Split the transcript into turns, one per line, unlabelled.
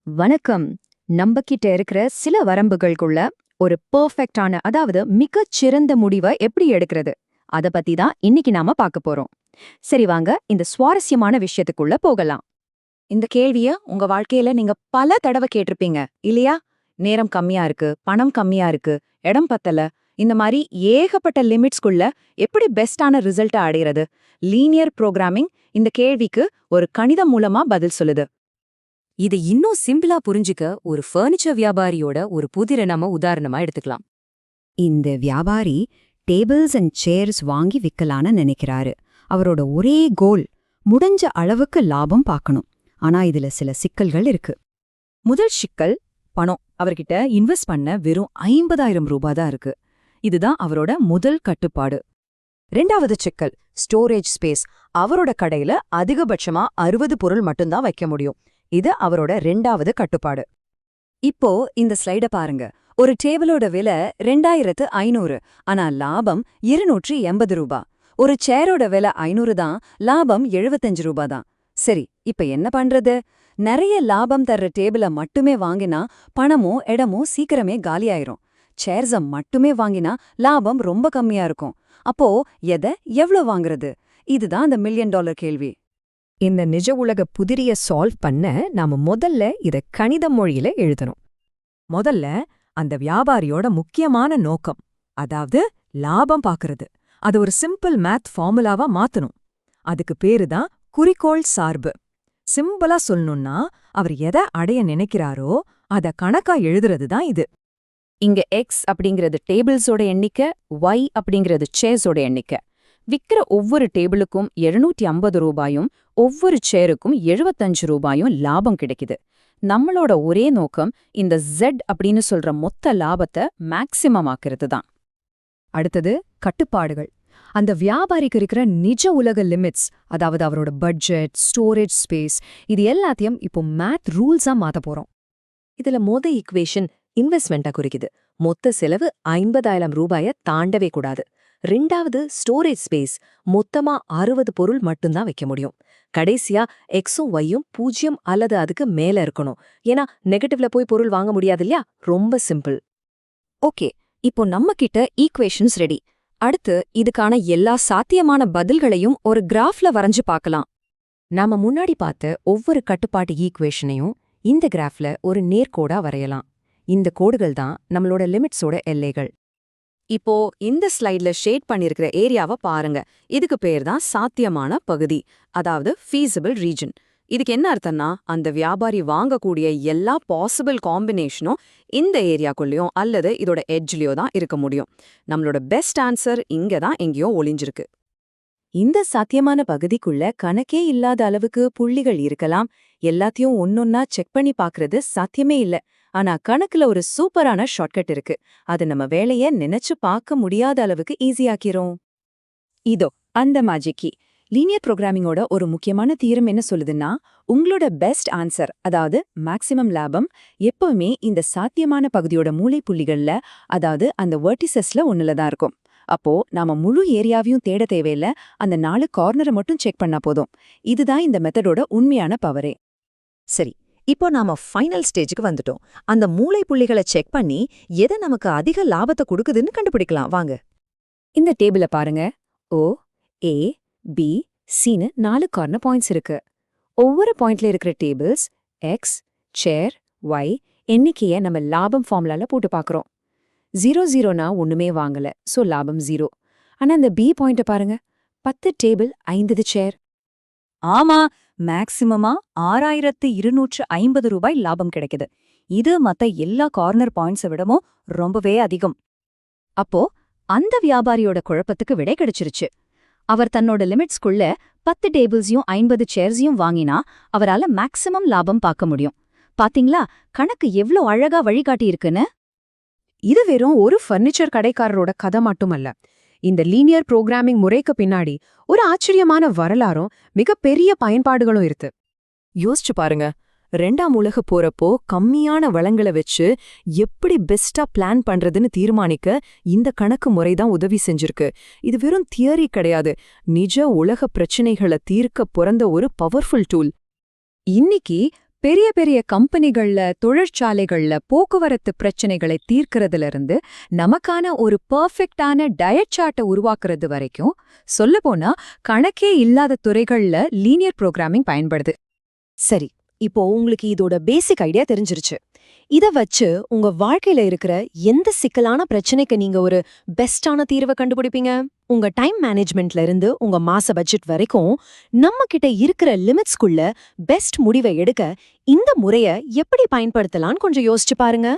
வணக்கம். நம்பக்கிட்ட இருக்கிற சில வரம்புகளுக்குள்ள ஒரு பெர்ஃபெக்ட்டான அதாவது மிகச் சிறந்த முடிவை எப்படி எடுக்கிறது அத பத்தி தான் இன்னைக்கு நாம பார்க்க போறோம். சரி வாங்க இந்த சுவாரஸ்யமான விஷயத்துக்குள்ள போகலாம். இந்த கேள்விய உங்க வாழ்க்கையில நீங்க பல தடவை கேட்டிருப்பீங்க இல்லையா? நேரம் கம்மியா இருக்கு, பணம் கம்மியா இருக்கு, இடம் பத்தல, இந்த மாதிரி ஏகப்பட்ட லிமிட்ஸ்குள்ள எப்படி பெஸ்டான ரிசல்ட்ட அடையிறது? லீனியர் புரோகிராமிங் இந்த கேள்விக்கு ஒரு கணிதம் மூலமா பதில் சொல்லுது.
இதை இன்னும் சிம்பிளா புரிஞ்சுக்க ஒரு ஃபர்னிச்சர் வியாபாரியோட ஒரு புதிரை நம்ம உதாரணமா எடுத்துக்கலாம்.
இந்த வியாபாரி டேபிள்ஸ் அண்ட் சேர்ஸ் வாங்கி விற்கலான்னு நினைக்கிறாரு. அவரோட ஒரே கோல் முடிஞ்ச அளவுக்கு லாபம் பார்க்கணும். ஆனா இதுல சில சிக்கல்கள் இருக்கு.
முதல் சிக்கல் பணம். அவர்கிட்ட இன்வெஸ்ட் பண்ண வெறும் 50,000 ரூபாய் தான் இருக்கு. இதுதான் அவரோட முதல் கட்டுப்பாடு. ரெண்டாவது சிக்கல் ஸ்டோரேஜ் ஸ்பேஸ். அவரோட கடையில அதிகபட்சமா 60 பொருள் மட்டும்தான் வைக்க முடியும். இது அவரோட ரெண்டாவது கட்டுப்பாடு. இப்போ இந்த ஸ்லைட பாருங்க. ஒரு டேபிளோட விலை 2500, ஆனா லாபம் 280 ரூபா. ஒரு சேரோட விலை 500 தான், லாபம் 75 ரூபா தான். சரி, இப்ப என்ன பண்றது? நிறைய லாபம் தர்ற டேபிள மட்டுமே வாங்கினா பணமும் இடமும் சீக்கிரமே காலியாயிரும். சேர்ஸ மட்டுமே வாங்கினா லாபம் ரொம்ப கம்மியா இருக்கும். அப்போ எதை எவ்ளோ வாங்குறது? இதுதான் அந்த $1 மில்லியன் கேள்வி.
இந்த நிஜ உலக புதிரிய சால்வ் பண்ண நாம முதல்ல இத கணித மொழியில எழுதணும். முதல்ல அந்த வியாபாரியோட முக்கியமான நோக்கம், அதாவது லாபம் பாக்குறது, அது ஒரு சிம்பிள் மேத் ஃபார்முலாவா மாத்தணும். அதுக்கு பேரு தான் குறிக்கோள் சார்பு. சிம்பிளா சொல்லணும்னா அவர் எதை அடைய நினைக்கிறாரோ அத கணக்கா எழுதுறது தான் இது.
இங்க X அப்படிங்கிறது டேபிள்ஸோட எண்ணிக்கை, Y அப்படிங்கிறது சேர்ஸோட எண்ணிக்கை. விக்கிற ஒவ்வொரு டேபிளுக்கும் 250 ரூபாயும் ஒவ்வொரு சேருக்கும் 75 ரூபாயும் லாபம் கிடைக்குது. நம்மளோட ஒரே நோக்கம் இந்த Z அப்படின்னு சொல்ற மொத்த லாபத்தை மேக்சிமம் ஆக்குறது தான்.
அடுத்தது கட்டுப்பாடுகள். அந்த வியாபாரிக்கு இருக்கிற நிஜ உலக லிமிட்ஸ், அதாவது அவரோட பட்ஜெட், ஸ்டோரேஜ் ஸ்பேஸ், இது எல்லாத்தையும் இப்போ மேத் ரூல்ஸா மாத்த போறோம்.
இதுல ஈக்குவேஷன் இன்வெஸ்ட்மெண்ட்டா குறிக்குது. மொத்த செலவு 50,000 ரூபாய தாண்டவே கூடாது. ரெண்டாவது ஸ்டோரேஜ் ஸ்பேஸ். மொத்தமா 60 பொருள் மட்டும்தான் வைக்க முடியும். கடைசியா எக்ஸும் ஒய்யும் 0 அல்லது அதுக்கு மேல இருக்கணும். ஏன்னா நெகட்டிவ்ல போய் பொருள் வாங்க முடியாது இல்லையா? ரொம்ப சிம்பிள்.
ஓகே, இப்போ நம்ம கிட்ட ஈக்குவேஷன்ஸ் ரெடி. அடுத்து இதுக்கான எல்லா சாத்தியமான பதில்களையும் ஒரு கிராஃப்ல வரைஞ்சு பார்க்கலாம்.
நாம முன்னாடி பார்த்த ஒவ்வொரு கட்டுப்பாட்டு ஈக்குவேஷனையும் இந்த கிராஃப்ல ஒரு நேர்கோடா வரையலாம். இந்த கோடுகள் தான் நம்மளோட லிமிட்ஸோட எல்லைகள். இப்போ இந்த ஸ்லைட்ல ஷேட் பண்ணிருக்கிற ஏரியாவை பாருங்க. இதுக்கு பேர் தான் சாத்தியமான பகுதி, அதாவது ஃபீசிபிள் ரீஜன். இதுக்கு என்ன அர்த்தம்னா, அந்த வியாபாரி வாங்கக்கூடிய எல்லா பாசிபிள் காம்பினேஷனும் இந்த ஏரியாக்குள்ளேயும் அல்லது இதோட எட்ஜ்லயோ தான் இருக்க முடியும். நம்மளோட பெஸ்ட் ஆன்சர் இங்க தான் எங்கேயோ ஒளிஞ்சிருக்கு. இந்த சாத்தியமான பகுதிக்குள்ள கணக்கே இல்லாத அளவுக்கு புள்ளிகள் இருக்கலாம். எல்லாத்தையும் ஒன்னொன்னா செக் பண்ணி பாக்குறது சாத்தியமே இல்ல. ஆனா கணக்குல ஒரு சூப்பரான ஷார்ட்கட் இருக்கு. அது நம்ம வேலைய நினைச்சு பார்க்க முடியாத அளவுக்கு ஈஸியாக்கிறோம். இதோ அந்த மேஜிக்கி. லீனியர் புரோகிராமிங்கோட ஒரு முக்கியமான தீரம் என்ன சொல்லுதுன்னா, உங்களோட பெஸ்ட் ஆன்சர், அதாவது மேக்ஸிமம் லாபம், எப்பவுமே இந்த சாத்தியமான பகுதியோட மூளை புள்ளிகள்ல, அதாவது அந்த வெர்டிசஸ்ல ஒண்ணுல தான் இருக்கும். அப்போ நாம முழு ஏரியாவையும் தேட தேவையில்ல, அந்த 4 கார்னரை மட்டும் செக் பண்ணா போதும். இதுதான் இந்த மெத்தடோட உண்மையான பவரே.
சரி, இப்போ நாம ஃபைனல் ஸ்டேஜுக்கு வந்துட்டோம். அந்த மூளை புள்ளிகளை செக் பண்ணி எதை நமக்கு அதிக லாபத்தை கொடுக்குதுன்னு கண்டுபிடிக்கலாம் வாங்க.
இந்த டேபிள பாருங்க. O, A, B, Cன்னு 4 corner points இருக்கு. ஒவ்வொரு பாயிண்ட்ல இருக்கிற டேபிள்ஸ் X, சேர், Y எண்ணிக்கைய நம்ம லாபம் ஃபார்முலால போட்டு பார்க்கறோம். 0 ஒண்ணுமே வாங்கல, சோ லாபம் 0. ஆனா இந்த B பாயிண்ட பாருங்க. 10 டேபிள் 50 சேர்.
ஆமா, மேக்சிமமா 6,250 ரூபாய் லாபம் கிடைக்குது. இது மத்த எல்லா கார்னர் பாயிண்ட்ஸை விடவும் ரொம்பவே அதிகம். அப்போ அந்த வியாபாரியோட குழப்பத்துக்கு விடை கிடைச்சிருச்சு. அவர் தன்னோட லிமிட்ஸ்குள்ள 10 டேபிள்ஸையும் 50 சேர்ஸையும் வாங்கினா அவரால மேக்சிமம் லாபம் பார்க்க முடியும். பாத்தீங்களா, கணக்கு எவ்ளோ அழகா வழிகாட்டி இருக்குன்னு.
இது வெறும் ஒரு ஃபர்னிச்சர் கடைக்காரரோட கதை மட்டுமல்ல. இந்த லீனியர் புரோகிராமிங் முறைக்கு பின்னாடி ஒரு ஆச்சரியமான வரலாறும் மிகப்பெரிய பயன்பாடுகளும் இருக்கு. யோசிச்சு பாருங்க, 2ஆம் உலக போறப்போ கம்மியான வளங்களை வச்சு எப்படி பெஸ்டா பிளான் பண்றதுன்னு தீர்மானிக்க இந்த கணக்கு முறைதான் உதவி செஞ்சிருக்கு. இது வெறும் தியரி கிடையாது, நிஜ உலக பிரச்சனைகளை தீர்க்க பிறந்த ஒரு பவர்ஃபுல் டூல்.
இன்னைக்கு பெரிய பெரிய கம்பெனிகள்ல தொழிற்சாலைகள்ல போக்குவரத்து பிரச்சனைகளை தீர்க்கறதுல இருந்து நமக்கான ஒரு பெர்ஃபெக்ட்டான டயட் சார்ட்டை உருவாக்குறது வரைக்கும் சொல்லப்போனா கணக்கே இல்லாத துறைகள்ல லீனியர் புரோகிராமிங் பயன்படுது.
சரி, இப்போ உங்களுக்கு இதோட பேசிக் ஐடியா தெரிஞ்சிருச்சு. இத வச்சு உங்க வாழ்க்கையில இருக்கிற எந்த சிக்கலான பிரச்சனைக்கு நீங்க ஒரு பெஸ்டான தீர்வை கண்டுபிடிப்பீங்க? உங்க டைம் மேனேஜ்மெண்ட்ல இருந்து உங்க மாச பட்ஜெட் வரைக்கும் நம்ம கிட்ட இருக்கிற லிமிட்ஸ்குள்ள பெஸ்ட் முடிவை எடுக்க இந்த முறைய எப்படி பயன்படுத்தலாம்னு கொஞ்சம் யோசிச்சு பாருங்க.